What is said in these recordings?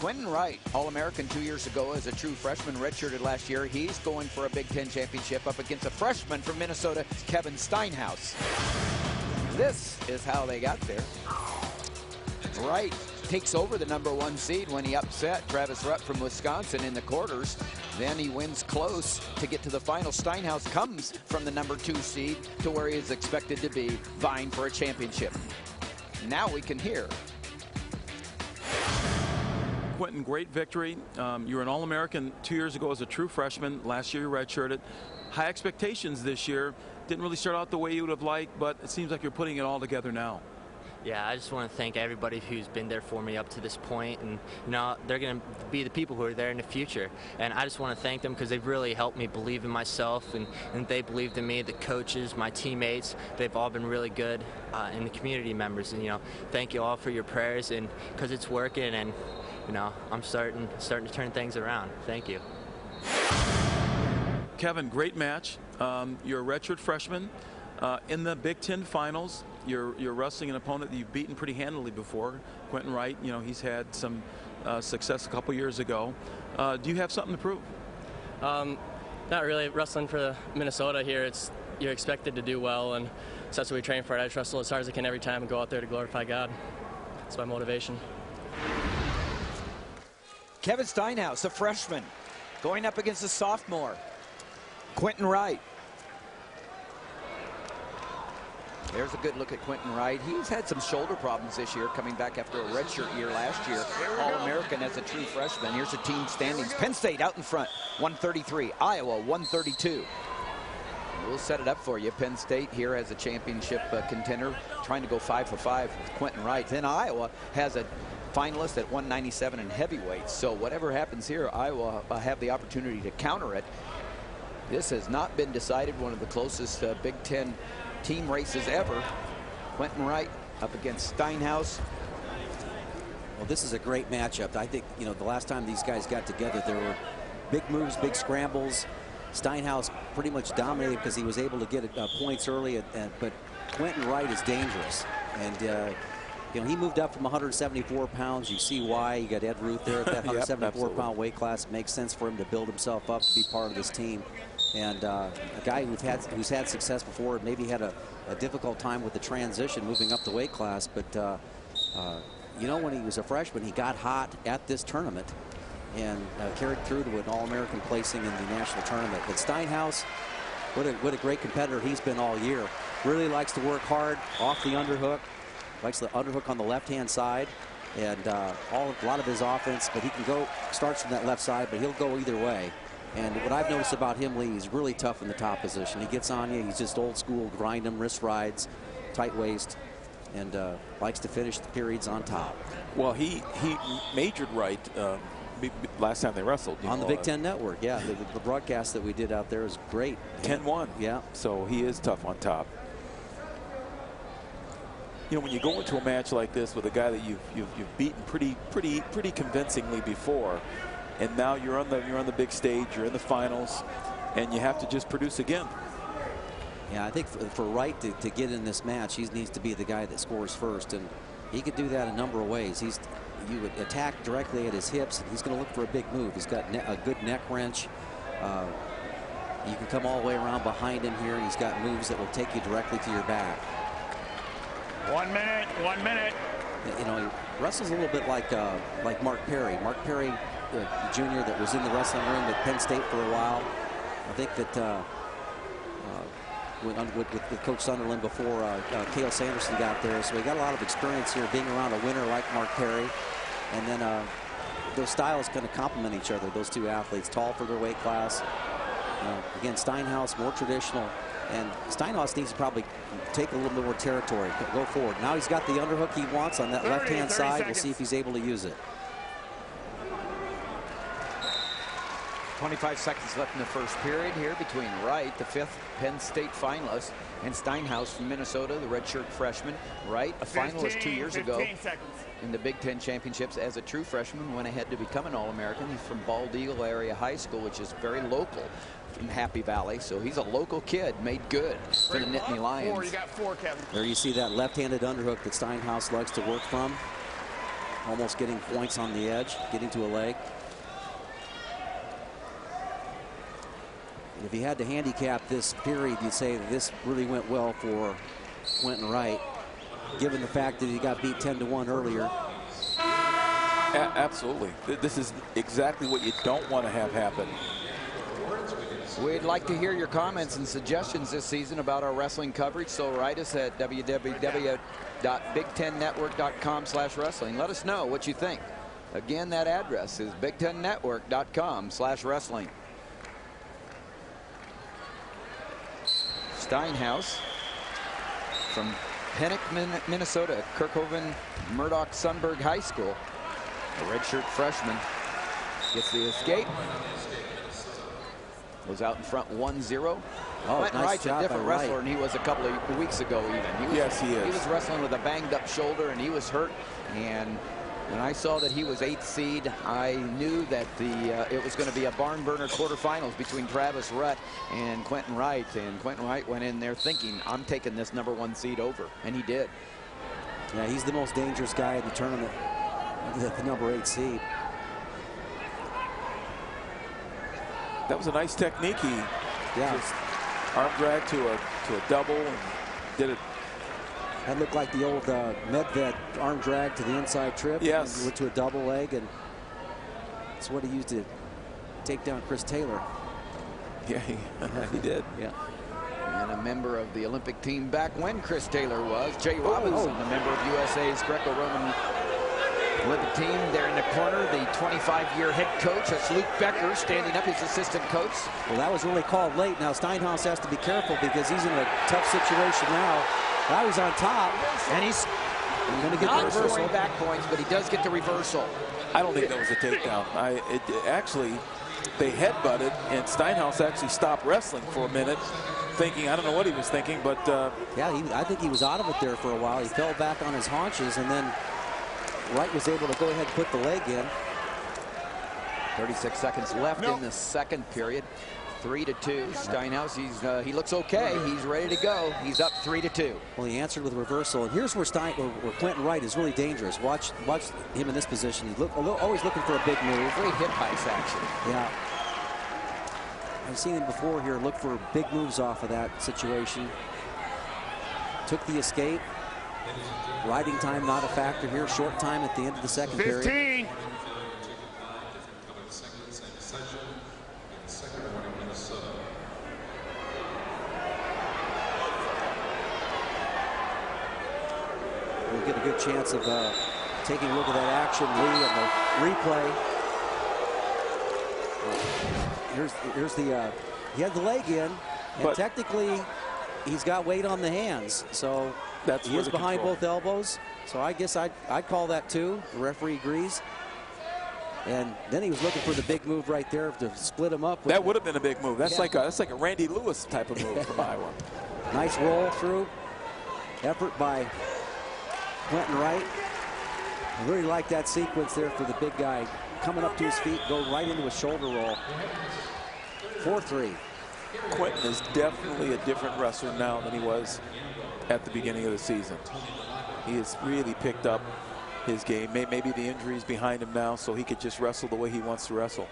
Quentin Wright, All-American 2 years ago as a true freshman, redshirted last year. He's going for a Big Ten championship up against a freshman from Minnesota, Kevin Steinhaus. This is how they got there. Wright takes over the #1 seed when he upset Travis Rupp from Wisconsin in the quarters. Then he wins close to get to the final. Steinhaus comes from the #2 seed to where he is expected to be vying for a championship. Now we can hear. Quentin, great victory. You were an All-American 2 years ago as a true freshman. Last year you redshirted. High expectations this year. Didn't really start out the way you would have liked, but it seems like you're putting it all together now. Yeah, I just want to thank everybody who's been there for me up to this point, and they're going to be the people who are there in the future. And I just want to thank them because they've really helped me believe in myself, and they believed in me. The coaches, my teammates, they've all been really good, and the community members. And thank you all for your prayers, and because it's working, and I'm starting to turn things around. Thank you. Kevin, great match. You're a redshirt freshman in the Big Ten finals. You're wrestling an opponent that you've beaten pretty handily before. Quentin Wright, he's had some success a couple years ago. Do you have something to prove? Not really. Wrestling for Minnesota here, you're expected to do well, and so that's what we train for. I just wrestle as hard as I can every time and go out there to glorify God. That's my motivation. Kevin Steinhaus, a freshman, going up against a sophomore, Quentin Wright. There's a good look at Quentin Wright. He's had some shoulder problems this year, coming back after a redshirt year last year. All-American as a true freshman. Here's the team standings. Penn State out in front, 133. Iowa, 132. We'll set it up for you. Penn State here as a championship contender, trying to go 5 for 5 with Quentin Wright. Then Iowa has a finalist at 197 in heavyweights. So whatever happens here, Iowa have the opportunity to counter it. This has not been decided. One of the closest Big Ten team races ever. Quentin Wright up against Steinhaus. Well, this is a great matchup. I think, the last time these guys got together, there were big moves, big scrambles. Steinhaus pretty much dominated because he was able to get points early, but Quentin Wright is dangerous. And, he moved up from 174 pounds. You see why. You got Ed Ruth there at that 174-pound weight class. It makes sense for him to build himself up to be part of this team. And a guy who's had success before, maybe had a difficult time with the transition moving up the weight class. But, when he was a freshman, he got hot at this tournament and carried through to an All-American placing in the national tournament. But Steinhaus, what a great competitor he's been all year. Really likes to work hard off the underhook. Likes the underhook on the left-hand side, and a lot of his offense, but he can starts from that left side, but he'll go either way. And what I've noticed about him, Lee, he's really tough in the top position. He gets on you. He's just old school, grind him, wrist rides, tight waist, and likes to finish the periods on top. Well, he majored right last time they wrestled. On the Big Ten Network, yeah. The broadcast that we did out there is great. 10-1. Yeah. So he is tough on top. When you go into a match like this with a guy that you've beaten pretty convincingly before, and now you're on the big stage, you're in the finals, and you have to just produce again. Yeah, I think for Wright to get in this match, he needs to be the guy that scores first, and he could do that a number of ways. You would attack directly at his hips, and he's going to look for a big move. He's got a good neck wrench. You can come all the way around behind him here, and he's got moves that will take you directly to your back. 1 minute, 1 minute. He wrestles a little bit like Mark Perry. Mark Perry, Jr., that was in the wrestling room at Penn State for a while. I think that with Coach Sunderland before Cale Sanderson got there. So he got a lot of experience here being around a winner like Mark Perry. And then those styles kind of complement each other, those two athletes. Tall for their weight class. Again, Steinhaus, more traditional. And Steinhaus needs to probably take a little bit more territory, go forward. Now he's got the underhook he wants on that left-hand side. Seconds. We'll see if he's able to use it. 25 seconds left in the first period here between Wright, the 5th Penn State finalist, and Steinhaus from Minnesota, the redshirt freshman. Wright, a finalist 2 years ago in the Big Ten championships as a true freshman, went ahead to become an All-American. He's from Bald Eagle Area High School, which is very local from Happy Valley. So he's a local kid, made good for the Nittany Lions. You got 4, Kevin. There you see that left-handed underhook that Steinhaus likes to work from. almost getting points on the edge, getting to a leg. And if you had to handicap this period, you'd say that this really went well for Quentin Wright, given the fact that he got beat 10-1 earlier. Absolutely. This is exactly what you don't want to have happen. We'd like to hear your comments and suggestions this season about our wrestling coverage, so write us at www.big10network.com/wrestling. Let us know what you think. Again, that address is big10network.com/wrestling. Steinhaus from Pennock, Minnesota, Kirkhoven Murdoch Sunberg High School. A redshirt freshman gets the escape. Was out in front 1-0. Quentin Wright's a different wrestler than he was a couple of weeks ago even. Yes, he is. He was wrestling with a banged up shoulder and he was hurt. And when I saw that he was 8th seed, I knew that it was going to be a barn burner quarterfinals between Travis Rutt and Quentin Wright. And Quentin Wright went in there thinking, I'm taking this #1 seed over. And he did. Yeah, he's the most dangerous guy in the tournament, the #8 seed. That was a nice technique. He just arm drag to a double and did it. That looked like the old Medved arm drag to the inside trip. Yes. And went to a double leg, and that's what he used to take down Chris Taylor. Yeah, he did. Yeah. And a member of the Olympic team back when Chris Taylor was. Jay Robinson, a member of USA's Greco-Roman Olympic team. There in the corner, the 25-year head coach. That's Luke Becker standing up, his assistant coach. Well, that was really called late. Now Steinhaus has to be careful because he's in a tough situation now. Now he's on top, and he's going to get the reversal. Scoring back points, but he does get the reversal. I don't think that was a takedown. Actually, they headbutted, and Steinhaus actually stopped wrestling for a minute, thinking, I don't know what he was thinking, but yeah, I think he was out of it there for a while. He fell back on his haunches, and then Wright was able to go ahead and put the leg in. 36 seconds left in the second period. 3-2. Steinhaus, he looks okay. He's ready to go. He's up 3-2. Well, he answered with reversal, and here's where Quentin Wright is really dangerous. Watch him in this position. He's always looking for a big move. Great hip heist action. Yeah. I've seen him before here look for big moves off of that situation. Took the escape. Riding time not a factor here. Short time at the end of the second period. 15. We'll get a good chance of taking a look at that action, Lee, and the replay. Here's the he had the leg in, and technically he's got weight on the hands, so he is behind both elbows. So I guess I'd call that too. The referee agrees. And then he was looking for the big move right there to split him up. That would have been a big move. That's like a Randy Lewis type of move from Iowa. Nice roll through effort by Quentin Wright. I really like that sequence there for the big guy. Coming up to his feet, go right into a shoulder roll. 4-3. Quentin is definitely a different wrestler now than he was at the beginning of the season. He has really picked up his game. Maybe the injury's behind him now, so he could just wrestle the way he wants to wrestle.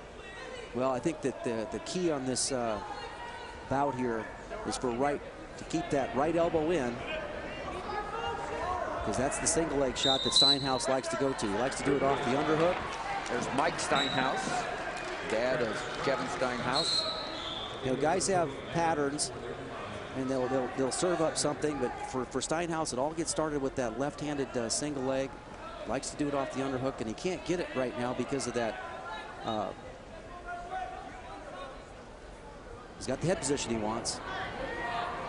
Well, I think that the key on this bout here is for Wright to keep that right elbow in, because that's the single leg shot that Steinhaus likes to go to. He likes to do it off the underhook. There's Mike Steinhaus, dad of Kevin Steinhaus. You know, guys have patterns, and they'll serve up something, but for Steinhaus, it all gets started with that left-handed single leg. Likes to do it off the underhook, and he can't get it right now because of that. He's got the head position he wants.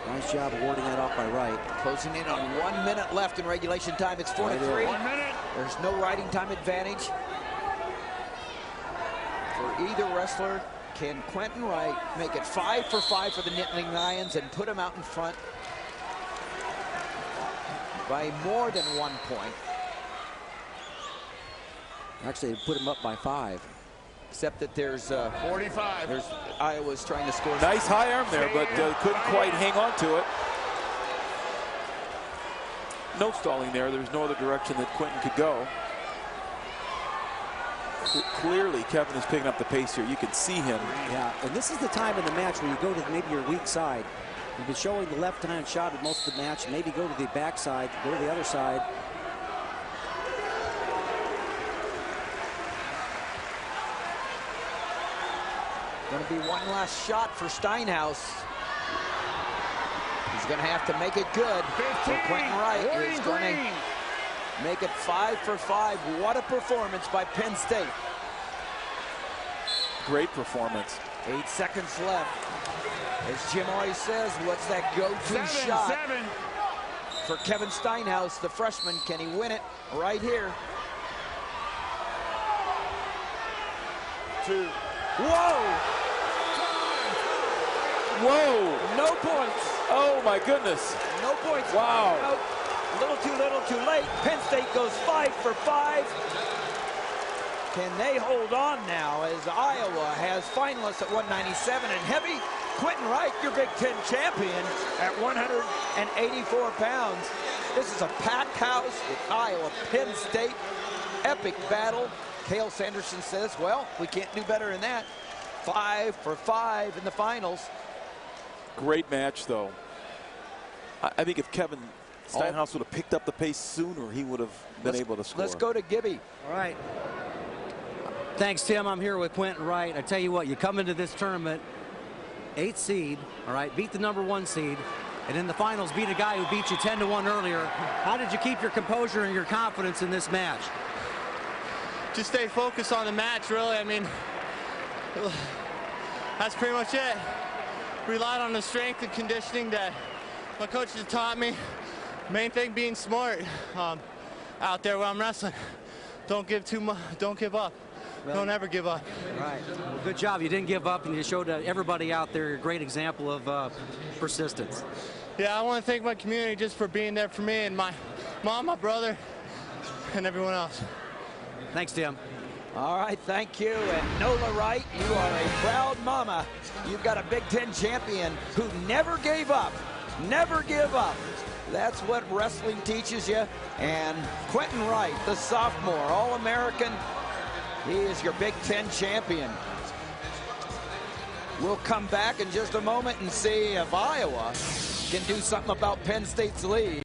Nice job of warding that off by Wright. Closing in on 1 minute left in regulation time. It's 4-3. 1 minute. There's no riding time advantage for either wrestler. Can Quentin Wright make it 5 for 5 for the Nittling Lions and put him out in front by more than 1 point? Actually, put him up by 5. Except that there's 45. There's Iowa's trying to score. Nice high arm there, but couldn't quite hang on to it. No stalling there. There's no other direction that Quentin could go. Clearly, Kevin is picking up the pace here. You can see him. Yeah, and this is the time in the match where you go to maybe your weak side. You've been showing the left-hand shot at most of the match. Maybe go to the back side, go to the other side. Going to be one last shot for Steinhaus. He's going to have to make it good. For Quentin Wright is going to make it 5 for 5. What a performance by Penn State. Great performance. 8 seconds left. As Jim always says, what's that go-to shot for Kevin Steinhaus, the freshman? Can he win it right here? 2. Whoa! Whoa! No points. Oh my goodness! No points. Wow! A little too late. Penn State goes 5 for 5. Can they hold on now as Iowa has finalists at 197 and heavy? Quentin Wright, your Big Ten champion, at 184 pounds. This is a packed house with Iowa, Penn State. Epic battle. Cale Sanderson says, well, we can't do better than that. 5 for 5 in the finals. Great match, though. I think if Kevin Steinhaus would have picked up the pace sooner, he would have been able to score. Let's go to Gibby. All right. Thanks, Tim. I'm here with Quentin Wright. I tell you what, you come into this tournament, 8th seed, all right, beat the #1 seed, and in the finals beat a guy who beat you 10-1 earlier. How did you keep your composure and your confidence in this match? Just stay focused on the match, really. I mean, that's pretty much it. Relied on the strength and conditioning that my coaches taught me. Main thing being smart out there when I'm wrestling. Don't give too much. Don't give up. Really? Don't ever give up. Right. Well, good job. You didn't give up, and you showed everybody out there a great example of persistence. Yeah, I want to thank my community just for being there for me and my mom, my brother, and everyone else. Thanks, Tim. All right, thank you. And Nola Wright, you are a proud mama. You've got a Big Ten champion who never gave up. Never give up. That's what wrestling teaches you. And Quentin Wright, the sophomore, All-American, he is your Big Ten champion. We'll come back in just a moment and see if Iowa can do something about Penn State's lead.